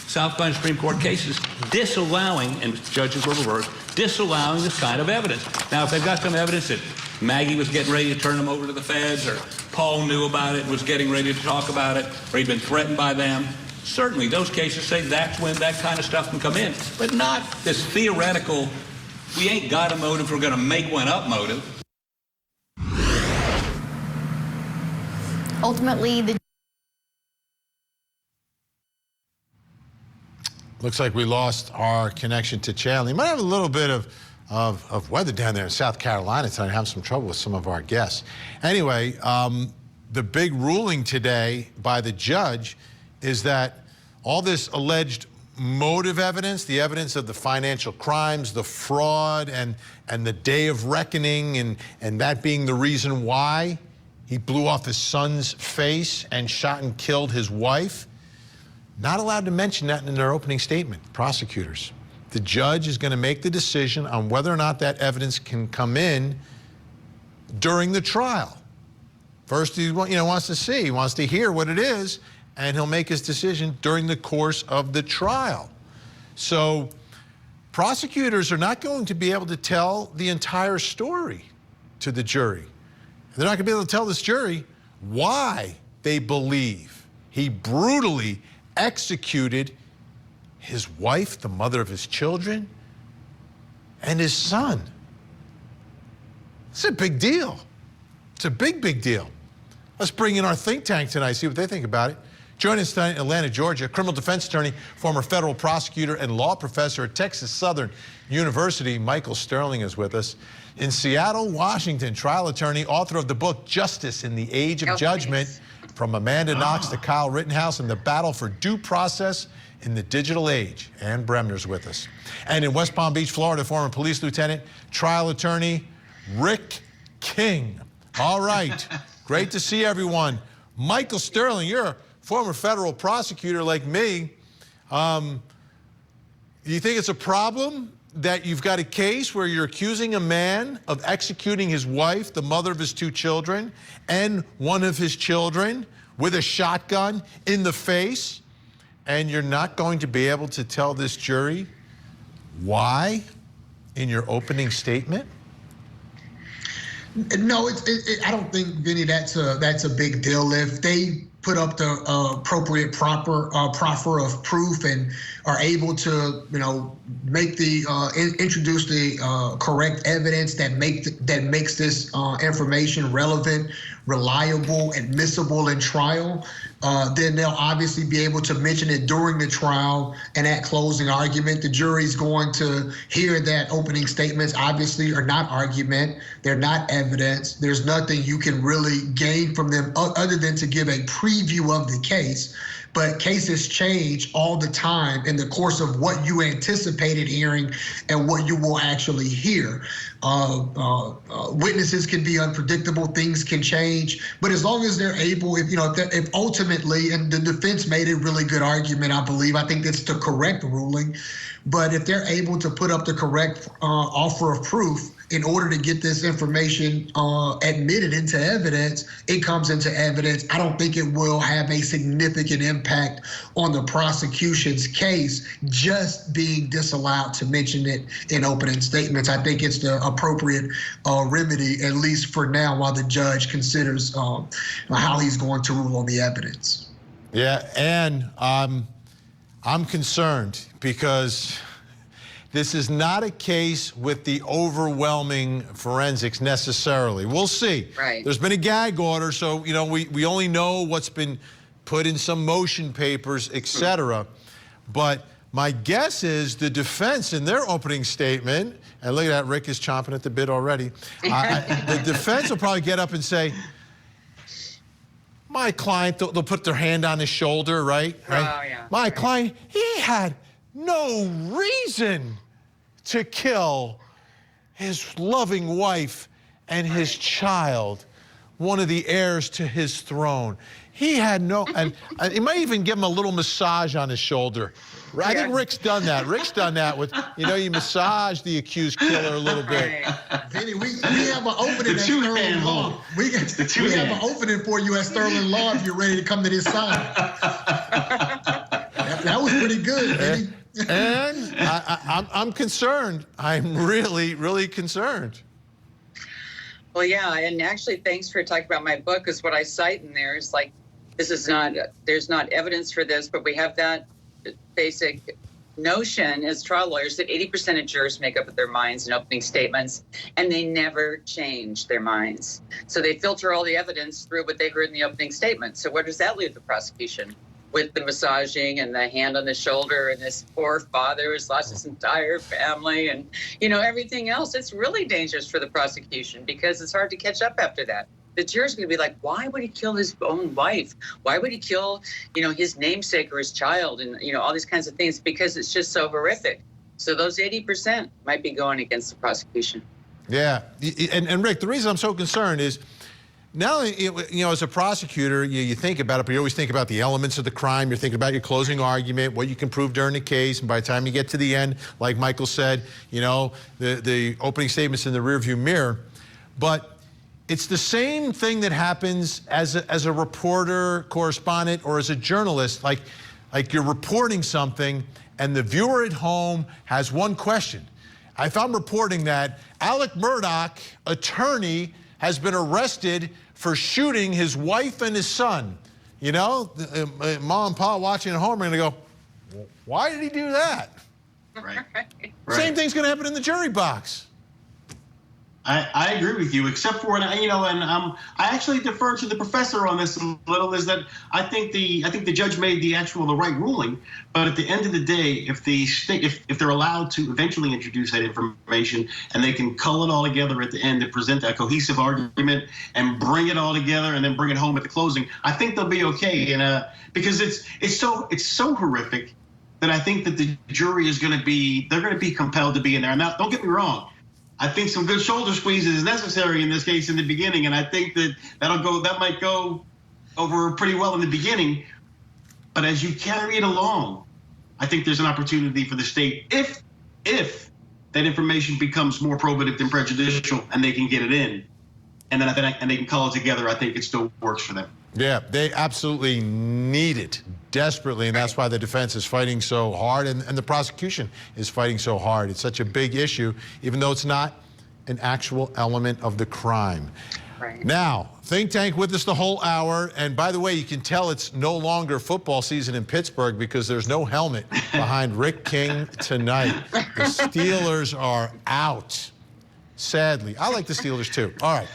South Carolina Supreme Court cases disallowing, and judges were reversed, disallowing this kind of evidence. Now, if they've got some evidence that Maggie was getting ready to turn them over to the feds, or Paul knew about it, was getting ready to talk about it, or he'd been threatened by them, certainly those cases say that's when that kind of stuff can come in, but not this theoretical, we ain't got a motive, we're going to make one up motive. Ultimately, the looks like we lost our connection to Chandler. You might have a little bit of weather down there in South Carolina tonight. Have some trouble with some of our guests. Anyway, the big ruling today by the judge is that all this alleged motive evidence, the evidence of the financial crimes, the fraud, and the day of reckoning, and that being the reason why he blew off his son's face and shot and killed his wife, not allowed to mention that in their opening statement, prosecutors. The judge is going to make the decision on whether or not that evidence can come in during the trial. First, he wants to see, he wants to hear what it is, and he'll make his decision during the course of the trial. So prosecutors are not going to be able to tell the entire story to the jury. They're not going to be able to tell this jury why they believe he brutally executed his wife, the mother of his children, and his son. It's a big deal. It's a big, big deal. Let's bring in our think tank tonight, see what they think about it. Joining us tonight in Atlanta, Georgia, criminal defense attorney, former federal prosecutor, and law professor at Texas Southern University, Michael Sterling is with us. In Seattle, Washington, trial attorney, author of the book Justice in the Age of Judgment, from Amanda Knox to Kyle Rittenhouse and the battle for due process in the digital age. Ann Bremner's with us. And in West Palm Beach, Florida, former police lieutenant, trial attorney, Rick King. All right, great to see everyone. Michael Sterling, you're a former federal prosecutor like me. Do you think it's a problem that you've got a case where you're accusing a man of executing his wife, the mother of his 2 children, and one of his children with a shotgun in the face, and you're not going to be able to tell this jury why in your opening statement? No, I don't think, Vinny, that's a big deal. If they put up the appropriate proffer of proof and are able to, make introduce the correct evidence that makes this information relevant, reliable, admissible in trial, then they'll obviously be able to mention it during the trial and at closing argument. The jury's going to hear that opening statements obviously are not argument, they're not evidence. There's nothing you can really gain from them other than to give a preview of the case. But cases change all the time in the course of what you anticipated hearing and what you will actually hear. Witnesses can be unpredictable, things can change, but as long as they're able, if ultimately, and the defense made a really good argument, I believe, I think that's the correct ruling, but if they're able to put up the correct offer of proof in order to get this information admitted into evidence, it comes into evidence. I don't think it will have a significant impact on the prosecution's case just being disallowed to mention it in opening statements. I think it's the appropriate remedy, at least for now, while the judge considers how he's going to rule on the evidence. Yeah, and I'm concerned because this is not a case with the overwhelming forensics necessarily. We'll see. Right. There's been a gag order, so we only know what's been put in some motion papers, etc. But my guess is the defense in their opening statement, and look at that, Rick is chomping at the bit already. The defense will probably get up and say, my client, they'll put their hand on his shoulder, right? Oh, yeah. My client, he had no reason to kill his loving wife and his child, one of the heirs to his throne. He had no, and he might even give him a little massage on his shoulder. I think Rick's done that. Rick's done that with, you massage the accused killer a little bit. Vinny, we have an opening at Sterling Law. We have an opening for you at Sterling Law if you're ready to come to this side. That was pretty good, Vinny. And I'm concerned. I'm really, really concerned. Well, yeah, and actually, thanks for talking about my book, because what I cite in there is like, there's not evidence for this, but we have that basic notion as trial lawyers that 80% of jurors make up their minds in opening statements, and they never change their minds. So they filter all the evidence through what they heard in the opening statement. So where does that leave the prosecution? With the massaging and the hand on the shoulder and this poor father who's lost his entire family and, everything else. It's really dangerous for the prosecution because it's hard to catch up after that. The juror's going to be like, why would he kill his own wife? Why would he kill, his namesake or his child and, all these kinds of things, because it's just so horrific. So those 80% might be going against the prosecution. Yeah. And Rick, the reason I'm so concerned is now, as a prosecutor, you think about it, but you always think about the elements of the crime. You're thinking about your closing argument, what you can prove during the case, and by the time you get to the end, like Michael said, the opening statement's in the rearview mirror. But it's the same thing that happens as a reporter, correspondent, or as a journalist. Like you're reporting something, and the viewer at home has one question. If I'm reporting that Alec Murdaugh, attorney, has been arrested for shooting his wife and his son, mom and pa watching at home are going to go, why did he do that? Right. Same thing's going to happen in the jury box. I agree with you, except for, I actually defer to the professor on this a little, is that I think the judge made the right ruling, but at the end of the day, if the state, if they're allowed to eventually introduce that information and they can cull it all together at the end and present a cohesive argument and bring it all together and then bring it home at the closing, I think they'll be okay. And because it's so horrific that I think that the jury is going to be compelled to be in there. Now, don't get me wrong. I think some good shoulder squeezes is necessary in this case in the beginning, and I think that might go over pretty well in the beginning. But as you carry it along, I think there's an opportunity for the state, if that information becomes more probative than prejudicial, and they can get it in, and they can call it together. I think it still works for them. Yeah, they absolutely need it desperately, and that's why the defense is fighting so hard, and the prosecution is fighting so hard. It's such a big issue, even though it's not an actual element of the crime. Right. Now, Think Tank with us the whole hour, and by the way, you can tell it's no longer football season in Pittsburgh because there's no helmet behind Rick King tonight. The Steelers are out, sadly. I like the Steelers too. All right.